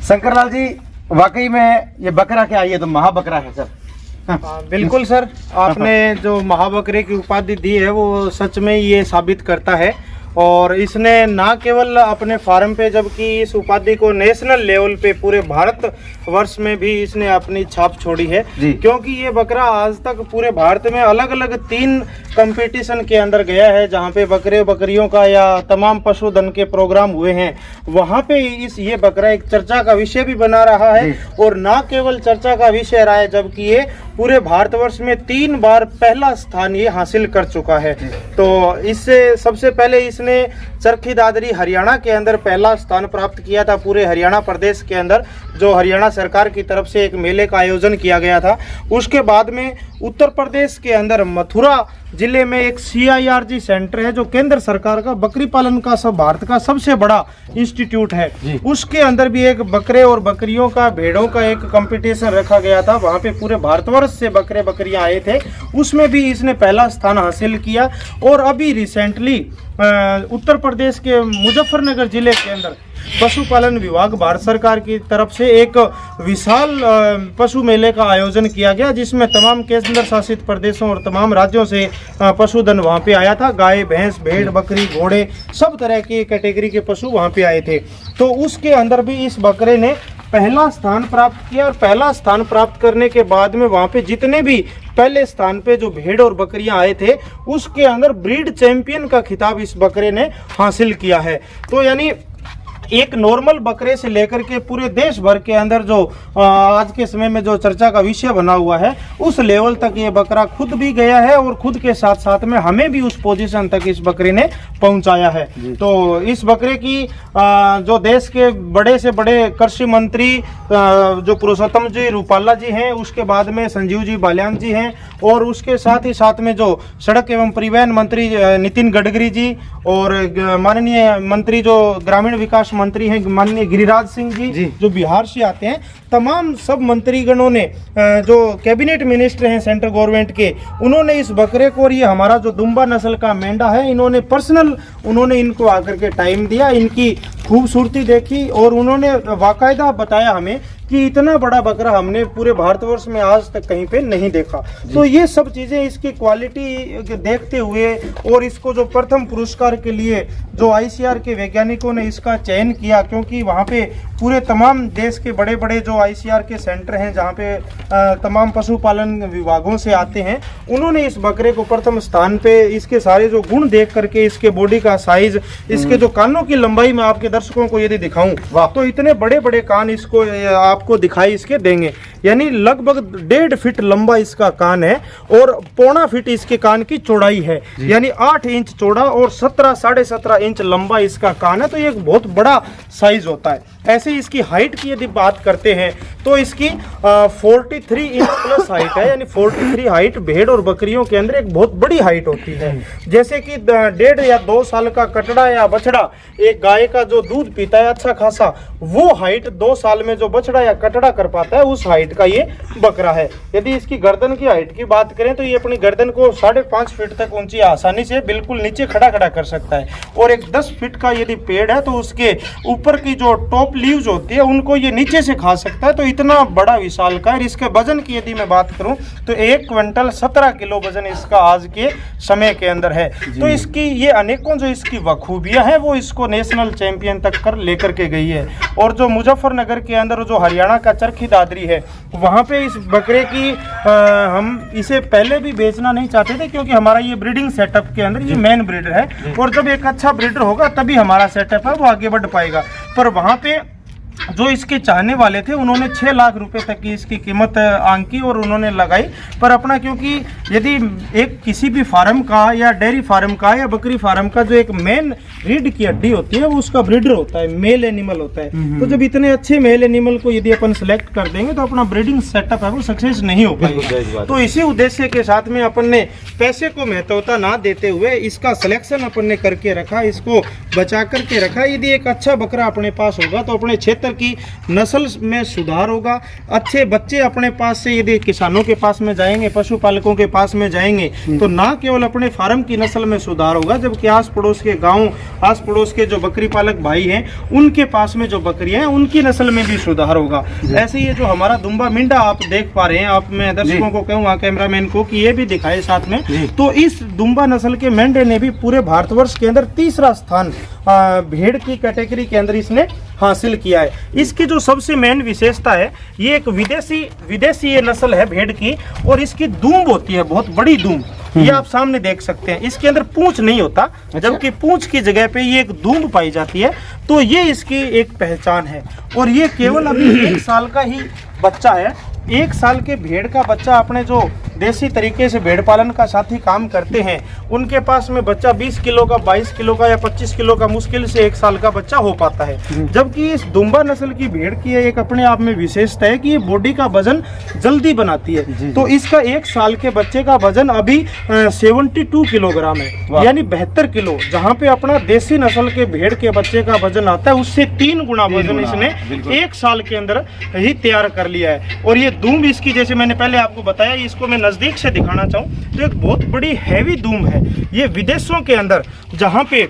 शंकरलाल जी, वाकई में ये बकरा क्या, ये तो महाबकरा है सर। बिल्कुल सर, आपने जो महाबकरे की उपाधि दी है वो सच में ये साबित करता है। और इसने ना केवल अपने फार्म पे, जबकि इस उपाधि को नेशनल लेवल पे पूरे भारत वर्ष में भी इसने अपनी छाप छोड़ी है। क्योंकि ये बकरा आज तक पूरे भारत में अलग अलग 3 कंपटीशन के अंदर गया है, जहाँ पे बकरे बकरियों का या तमाम पशुधन के प्रोग्राम हुए हैं, वहाँ पे ये बकरा एक चर्चा का विषय भी बना रहा है। और ना केवल चर्चा का विषय रहा है, जबकि ये पूरे भारतवर्ष में 3 बार पहला स्थान ये हासिल कर चुका है। तो इससे सबसे पहले इसने चरखी दादरी हरियाणा के अंदर पहला स्थान प्राप्त किया था, पूरे हरियाणा प्रदेश के अंदर, जो हरियाणा सरकार की तरफ से एक मेले का आयोजन किया गया था। उसके बाद में उत्तर प्रदेश के अंदर मथुरा जिले में एक CIRG सेंटर है, जो केंद्र सरकार का बकरी पालन का भारत का सबसे बड़ा इंस्टीट्यूट है। उसके अंदर भी एक बकरे और बकरियों का, भेड़ों का एक कंपटीशन रखा गया था। वहाँ पे पूरे भारतवर्ष से बकरे बकरियां आए थे, उसमें भी इसने पहला स्थान हासिल किया। और अभी रिसेंटली उत्तर प्रदेश के मुजफ्फरनगर जिले के अंदर पशुपालन विभाग भारत सरकार की तरफ से एक विशाल पशु मेले का आयोजन किया गया, जिसमें तमाम केंद्र शासित प्रदेशों और तमाम राज्यों से पशुधन वहां पे आया था। गाय, भैंस, भेड़, बकरी, घोड़े, सब तरह की कैटेगरी के पशु वहां पे आए थे। तो उसके अंदर भी इस बकरे ने पहला स्थान प्राप्त किया। और पहला स्थान प्राप्त करने के बाद में वहां पे जितने भी पहले स्थान पे जो भेड़ और बकरियां आए थे, उसके अंदर ब्रीड चैंपियन का खिताब इस बकरे ने हासिल किया है। तो यानी एक नॉर्मल बकरे से लेकर के पूरे देश भर के अंदर जो आज के समय में जो चर्चा का विषय बना हुआ है, उस लेवल तक ये बकरा खुद भी गया है। और खुद के साथ साथ में हमें भी उस पोजीशन तक इस बकरे ने पहुंचाया है। तो इस बकरे की जो देश के बड़े से बड़े कृषि मंत्री जो पुरुषोत्तम जी रूपाला जी हैं, उसके बाद में संजीव जी बालियान जी हैं, और उसके साथ ही साथ में जो सड़क एवं परिवहन मंत्री नितिन गडकरी जी, और माननीय मंत्री जो ग्रामीण विकास मंत्री हैं माननीय गिरिराज सिंह जी, जो बिहार से आते हैं, तमाम सब मंत्रीगणों ने, जो कैबिनेट मिनिस्टर हैं सेंट्रल गवर्नमेंट के, उन्होंने इस बकरे को, और ये हमारा जो दुम्बा नस्ल का मेंढा है, इन्होंने पर्सनल इनको आकर के टाइम दिया, इनकी खूबसूरती देखी, और उन्होंने बाकायदा बताया हमें कि इतना बड़ा बकरा हमने पूरे भारतवर्ष में आज तक कहीं पे नहीं देखा। तो ये सब चीजें इसकी क्वालिटी देखते हुए, और इसको जो प्रथम पुरस्कार के लिए जो ICAR के वैज्ञानिकों ने इसका चयन किया, क्योंकि वहाँ पे पूरे तमाम देश के बड़े बड़े जो ICAR के सेंटर हैं, जहाँ पे तमाम पशुपालन विभागों से आते हैं, उन्होंने इस बकरे को प्रथम स्थान पे, इसके सारे जो गुण देख करके, इसके बॉडी का साइज, इसके जो कानों की लंबाई, मैं आपके दर्शकों को यदि दिखाऊं तो इतने बड़े बड़े कान इसको आपको दिखाई इसके देंगे। यानी लगभग 1.5 फीट लंबा इसका कान है, और 1.25 फीट इसके कान की चौड़ाई है, यानी 8 इंच चौड़ा और 17.5 इंच लंबा इसका कान है। तो ये एक बहुत बड़ा साइज होता है। ऐसे इसकी हाइट की यदि बात करते हैं तो इसकी 43 इंच प्लस हाइट है, यानी 43 हाइट भेड़ और बकरियों के अंदर एक बहुत बड़ी हाइट होती है। जैसे कि 1.5 या 2 साल का कटड़ा या बछड़ा एक गाय का जो दूध पीता है अच्छा खासा, वो हाइट 2 साल में जो बछड़ा या कटड़ा कर पाता है, उस हाइट का ये बकरा है। यदि इसकी गर्दन की हाइट की बात करें तो ये अपनी गर्दन को 5.5 फीट तक ऊंची आसानी से बिल्कुल नीचे खड़ा कर सकता है। और एक 10 फीट का यदि पेड़ है तो उसके ऊपर की जो टॉप लीव्स होती है उनको ये नीचे से खा सकता है। तो इतना बड़ा विशाल का है। इसके वजन की यदि मैं बात करूं तो 1 क्विंटल 17 किलो वजन इसका आज के समय के अंदर है। तो इसकी ये अनेकों जो इसकी बखूबियां हैं वो इसको नेशनल चैंपियन तक कर लेकर के गई है। और जो मुजफ्फरनगर के अंदर जो हरियाणा का चरखी दादरी है, वहाँ पे इस बकरे की हम इसे पहले भी बेचना नहीं चाहते थे, क्योंकि हमारा ये ब्रीडिंग सेटअप के अंदर ये मेन ब्रीडर है, और जब एक अच्छा ब्रीडर होगा तभी हमारा सेटअप है वो आगे बढ़ पाएगा। पर वहाँ पे जो इसके चाहने वाले थे उन्होंने 6 लाख रुपए तक की इसकी कीमत आंकी और उन्होंने लगाई। पर अपना, क्योंकि यदि एक किसी भी फार्म का या डेयरी फार्म का या बकरी फार्म का जो एक मेन रीढ़ की हड्डी होती है वो उसका ब्रीडर होता है, मेल एनिमल होता है। तो जब इतने अच्छे मेल एनिमल को यदि अपन सिलेक्ट कर देंगे तो अपना ब्रीडिंग सेटअप है वो सक्सेस नहीं हो पाएगा। तो इसी उद्देश्य के साथ में अपन ने पैसे को महत्वता ना देते हुए इसका सिलेक्शन अपन ने करके रखा, इसको बचा करके रखा। यदि एक अच्छा बकरा अपने पास होगा तो अपने क्षेत्र कि नस्ल में सुधार होगा, अच्छे बच्चे अपने पास से यदि किसानों के पास में जाएंगे, पशुपालकों के पास में जाएंगे तो ना केवल अपने फार्म की नस्ल में सुधार होगा, जबकि आस पड़ोस के गाँव, आस पड़ोस के जो बकरी पालक भाई हैं उनके पास में जो बकरियां हैं उनकी नस्ल में भी सुधार होगा। ऐसे ये जो हमारा दुम्बा मिंडा आप देख पा रहे हैं, आप मैं दर्शकों को कहूँगा कैमरामैन को कि ये भी दिखाए साथ में, तो इस दुम्बा नस्ल के मेंढे ने भी पूरे भारतवर्ष के अंदर तीसरा स्थान भेड़ की कैटेगरी के अंदर इसने हासिल किया है। इसकी जो सबसे मेन विशेषता है, ये एक विदेशी ये नस्ल है भेड़ की, और इसकी दूंब होती है बहुत बड़ी दूंब, ये आप सामने देख सकते हैं। इसके अंदर पूंछ नहीं होता, जबकि पूंछ की जगह पे ये एक दूंब पाई जाती है, तो ये इसकी एक पहचान है। और ये केवल अभी 1 साल का ही बच्चा है। 1 साल के भेड़ का बच्चा अपने जो देसी तरीके से भेड़ पालन का साथी काम करते हैं उनके पास में बच्चा 20 किलो का, 22 किलो का या 25 किलो का मुश्किल से 1 साल का बच्चा हो पाता है। जबकि इस दुम्बा नस्ल की भेड़ की एक अपने आप में विशेषता है कि ये बॉडी का वजन जल्दी बनाती है। तो इसका 1 साल के बच्चे का वजन अभी 72 किलोग्राम है, यानी 72 किलो, जहाँ पे अपना देसी नस्ल के भेड़ के बच्चे का वजन आता है उससे 3 गुना वजन इसने 1 साल के अंदर ही तैयार कर लिया है। और ये दूम इसकी, जैसे मैंने पहले आपको बताया, इसको मैं नजदीक से दिखाना चाहूँ तो एक बहुत बड़ी हैवी दूम है। ये विदेशों के अंदर जहाँ पे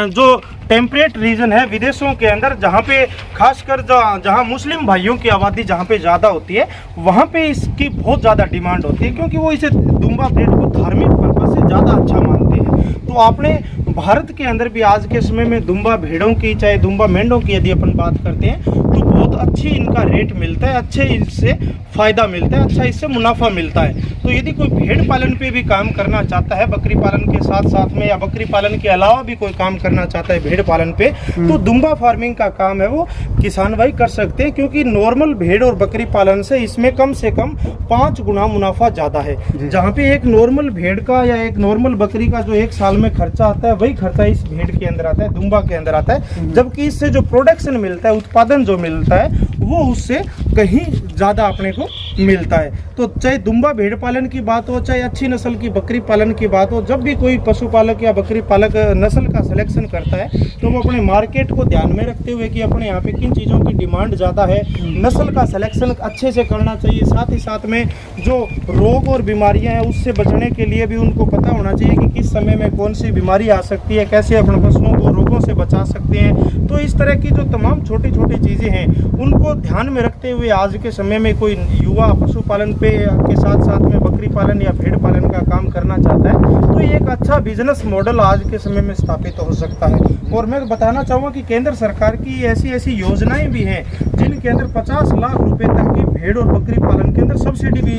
जो टेम्परेट रीजन है, विदेशों के अंदर जहाँ पे खासकर जहाँ मुस्लिम भाइयों की आबादी जहाँ पे ज़्यादा होती है वहाँ पे इसकी बहुत ज़्यादा डिमांड होती है, क्योंकि वो इसे दुम्बा ब्रीड को धार्मिक पर्पज से ज़्यादा अच्छा मानते हैं। तो आपने भारत के अंदर भी आज के समय में दुम्बा भेड़ों की, चाहे दुम्बा मेंढों की यदि अपन बात करते हैं तो बहुत अच्छी इनका रेट मिलता है, अच्छे इससे फ़ायदा मिलता है, अच्छा इससे मुनाफा मिलता है। तो यदि कोई भेड़ पालन पे भी काम करना चाहता है बकरी पालन के साथ साथ में, या बकरी पालन के अलावा भी कोई काम करना चाहता है भेड़ पालन पे, तो दुम्बा फार्मिंग का काम है वो किसान भाई कर सकते हैं, क्योंकि नॉर्मल भेड़ और बकरी पालन से इसमें कम से कम 5 गुना मुनाफा ज़्यादा है। जहाँ पे एक नॉर्मल भेड़ का या एक नॉर्मल बकरी का जो 1 साल में खर्चा आता है वही खर्चा इस भेड़ के अंदर आता है, दुम्बा के अंदर आता है। जबकि इससे जो प्रोडक्शन मिलता है, उत्पादन जो मिलता है, वो उससे कहीं ज़्यादा अपने को मिलता है। तो चाहे दुम्बा भेड़ पालन की बात हो, चाहे अच्छी नस्ल की बकरी पालन की बात हो, जब भी कोई पशुपालक या बकरी पालक नस्ल का सिलेक्शन करता है तो वो अपने मार्केट को ध्यान में रखते हुए कि अपने यहाँ पे किन चीज़ों की डिमांड ज़्यादा है, नस्ल का सिलेक्शन अच्छे से करना चाहिए। साथ ही साथ में जो रोग और बीमारियाँ हैं उससे बचने के लिए भी उनको पता होना चाहिए कि किस समय में कौन सी बीमारी आ सकती है, कैसे अपने पशुओं को रोगों से बचा सकते हैं। तो इस तरह की जो तमाम छोटी छोटी चीज़ें हैं उनको ध्यान में रखते हुए आज के समय में कोई युवा पशुपालन पे के साथ साथ में बकरी पालन या भेड़ पालन का काम करना चाहता है तो ये एक अच्छा बिजनेस मॉडल आज के समय में स्थापित हो सकता है। और मैं बताना चाहूँगा कि केंद्र सरकार की ऐसी योजनाएं भी हैं जिनके अंदर 50 लाख रुपए तक की भेड़ और बकरी पालन के अंदर सब्सिडी भी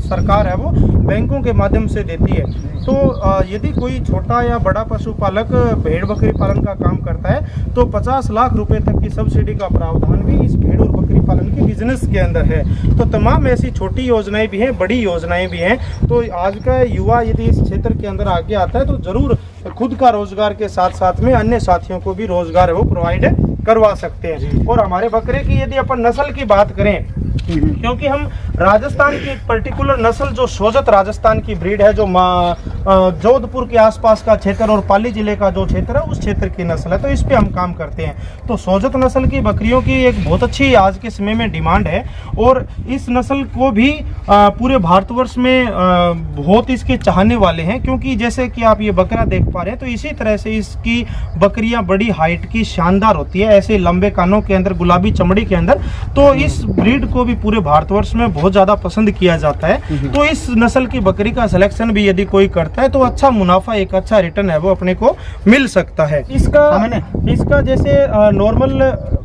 सरकार है वो बैंकों के माध्यम से देती है। तो यदि कोई छोटा या बड़ा पशुपालक भेड़ बकरी पालन का काम करता है तो 50 लाख रुपए तक की सब्सिडी का प्रावधान भी इस भेड़ और बकरी पालन के बिजनेस के अंदर है। तो तमाम ऐसी छोटी योजनाएं भी हैं, बड़ी योजनाएं भी हैं। तो आज का युवा यदि इस क्षेत्र के अंदर आगे आता है तो जरूर खुद का रोजगार के साथ साथ में अन्य साथियों को भी रोजगार है वो प्रोवाइड करवा सकते हैं। और हमारे बकरे की यदि अपन नस्ल की बात करें, क्योंकि हम राजस्थान की पर्टिकुलर नस्ल जो सोजत राजस्थान की ब्रीड है, जो जोधपुर के आसपास का क्षेत्र और पाली जिले का जो क्षेत्र है उस क्षेत्र की नस्ल है, तो इस पे हम काम करते हैं। तो सोजत नस्ल की बकरियों की एक बहुत अच्छी आज के समय में डिमांड है और इस नस्ल को भी पूरे भारतवर्ष में बहुत इसके चाहने वाले हैं। क्योंकि जैसे कि आप ये बकरा देख पा रहे हैं तो इसी तरह से इसकी बकरियां बड़ी हाइट की शानदार होती है, ऐसे लंबे कानों के अंदर, गुलाबी चमड़ी के अंदर। तो इस ब्रीड को भी पूरे भारतवर्ष में बहुत ज़्यादा पसंद किया जाता है। तो इस नस्ल की बकरी का सिलेक्शन भी यदि कोई करता है तो अच्छा मुनाफा, एक अच्छा रिटर्न है वो अपने को मिल सकता है। इसका जैसे नॉर्मल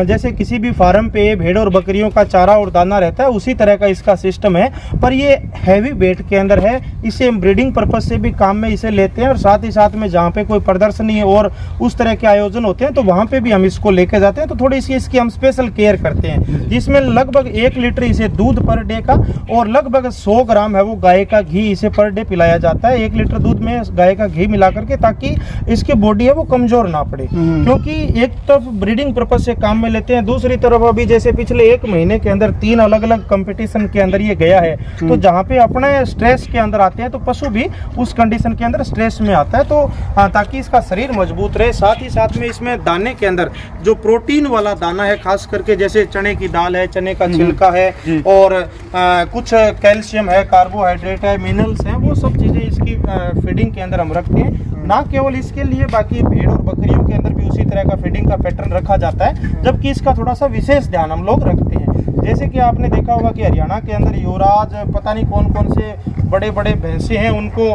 जैसे किसी भी फार्म पे भेड़ और बकरियों का चारा और दाना रहता है उसी तरह का इसका सिस्टम है, पर ये हैवी वेट के अंदर है। इसे ब्रीडिंग पर्पज से भी काम में इसे लेते हैं और साथ ही साथ में जहाँ पे कोई प्रदर्शनी और उस तरह के आयोजन होते हैं तो वहाँ पे भी हम इसको लेके जाते हैं। तो थोड़ी सी इसकी हम स्पेशल केयर करते हैं, जिसमें लगभग 1 लीटर इसे दूध पर डे का और लगभग 100 ग्राम है वो गाय का घी इसे पर डे पिलाया जाता है। 1 लीटर दूध में गाय का घी मिला करके, ताकि इसकी बॉडी है वो कमजोर ना पड़े। क्योंकि एक तरफ ब्रीडिंग पर्पज से काम में लेते हैं। दूसरी तरफ अभी जैसे पिछले 1 महीने के अंदर 3 अलग अलग कंपटीशन के अंदर ये गया है, तो जहाँ पे अपने स्ट्रेस के अंदर आते हैं तो पशु भी उस कंडीशन के अंदर स्ट्रेस में आता है, तो ताकि इसका शरीर मजबूत रहे। साथ ही साथ में इसमें दाने के अंदर जो प्रोटीन वाला दाना है, खास करके जैसे चने की दाल है, चने का छिलका है, और कुछ कैल्शियम है, कार्बोहाइड्रेट है, मिनरल्स हैं, वो सब चीज़ें इसकी फीडिंग के अंदर हम रखते हैं। ना केवल इसके लिए, बाकी भेड़ और बकरियों के अंदर भी उसी तरह का फीडिंग का पैटर्न रखा जाता है, जबकि इसका थोड़ा सा विशेष ध्यान हम लोग रखते हैं। जैसे कि आपने देखा होगा कि हरियाणा के अंदर युवराज, पता नहीं कौन कौन से बड़े बड़े भैंसे हैं, उनको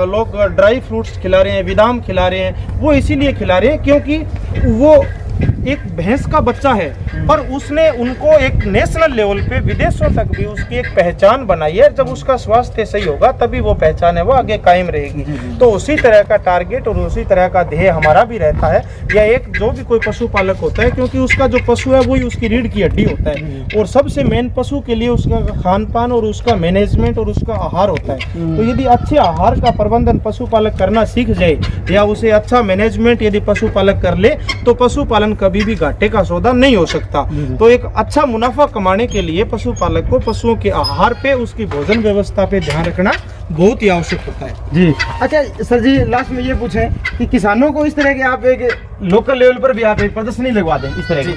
लोग ड्राई फ्रूट्स खिला रहे हैं, बादाम खिला रहे हैं। वो इसीलिए खिला रहे हैं क्योंकि वो एक भैंस का बच्चा है, पर उसने उनको एक नेशनल लेवल पे, विदेशों तक भी उसकी एक पहचान बनाई है। जब उसका स्वास्थ्य सही होगा तभी वो पहचान है वो आगे कायम रहेगी। तो उसी तरह का टारगेट और उसी तरह का ध्येय हमारा भी रहता है, या एक जो भी कोई पशुपालक होता है, क्योंकि उसका जो पशु है वही उसकी रीढ़ की हड्डी होता है, और सबसे मेन पशु के लिए उसका खान पान और उसका मैनेजमेंट और उसका आहार होता है। तो यदि अच्छे आहार का प्रबंधन पशुपालक करना सीख जाए, या उसे अच्छा मैनेजमेंट यदि पशुपालक कर ले, तो पशुपालन कभी भी घाटे का सौदा नहीं हो सकता। तो एक अच्छा मुनाफा कमाने के लिए पशुपालक को पशुओं के आहार पे, उसकी भोजन व्यवस्था पे ध्यान रखना बहुत ही आवश्यक होता है। जी अच्छा सर जी, लास्ट में ये पूछें कि किसानों को इस तरह के आप एक लोकल लेवल पर भी आप एक प्रदर्शनी लगवा दें इस तरह की।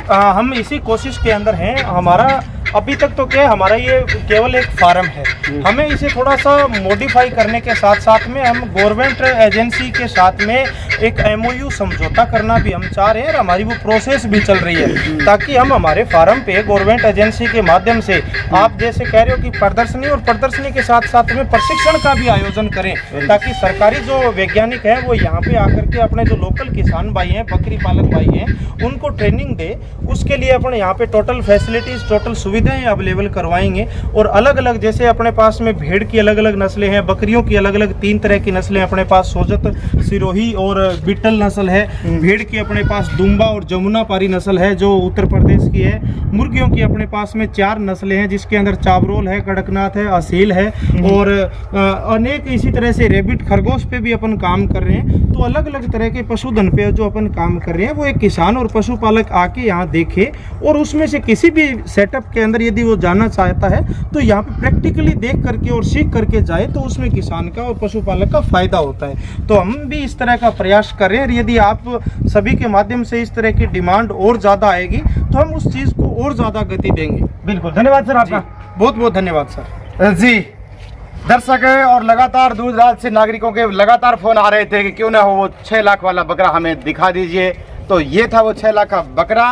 हम इसी कोशिश के अंदर हैं। हमारा अभी तक तो क्या है, हमारा ये केवल एक फार्म है, हमें इसे थोड़ा सा मॉडिफाई करने के साथ साथ में हम गवर्नमेंट एजेंसी के साथ में एक MOU समझौता करना भी हम चाह रहे हैं, और हमारी वो प्रोसेस भी चल रही है, ताकि हम हमारे फार्म पे गवर्नमेंट एजेंसी के माध्यम से, आप जैसे कह रहे हो कि प्रदर्शनी, और प्रदर्शनी के साथ साथ में प्रशिक्षण का भी आयोजन करें, ताकि सरकारी जो वैज्ञानिक है वो यहाँ पे आकर के अपने जो लोकल किसान भाई हैं, बकरी पालक भाई हैं, उनको ट्रेनिंग दे। उसके लिए अपने यहाँ पे टोटल फैसिलिटीज, टोटल सुविधाएं अवेलेबल करवाएंगे। और अलग अलग, जैसे अपने पास में भेड़ की अलग अलग नस्लें हैं, बकरियों की अलग अलग 3 तरह की नस्लें अपने पास, सोजत, सिरोही और बीटल नस्ल है। भेड़ की अपने पास दुम्बा और जमुना पारी नस्ल है जो उत्तर प्रदेश की है। मुर्गियों की अपने पास में 4 नस्लें हैं, जिसके अंदर चावरोल है, कड़कनाथ है, असील है, और अनेक इसी तरह से रेबिट, खरगोश पे भी अपन काम कर रहे हैं। तो अलग अलग तरह के पशुधन पे जो अपन काम कर रहे हैं, वो एक किसान और पशुपालक आके यहाँ देखे, और उसमें से किसी भी सेटअप के अंदर यदि वो जाना चाहता है तो यहाँ पे प्रैक्टिकली देख करके और सीख करके जाए, तो उसमें किसान का और पशुपालक का फायदा होता है। तो हम भी इस तरह का प्रयास कर रहे हैं। यदि आप सभी के माध्यम से इस तरह की डिमांड और ज़्यादा आएगी तो हम उस चीज़ को और ज़्यादा गति देंगे। बिल्कुल, धन्यवाद सर आपका। बहुत बहुत धन्यवाद सर। जी दर्शक है, और लगातार दूर दराज से नागरिकों के लगातार फोन आ रहे थे कि क्यों ना हो वो 6 लाख वाला बकरा हमें दिखा दीजिए। तो ये था वो 6 लाख का बकरा।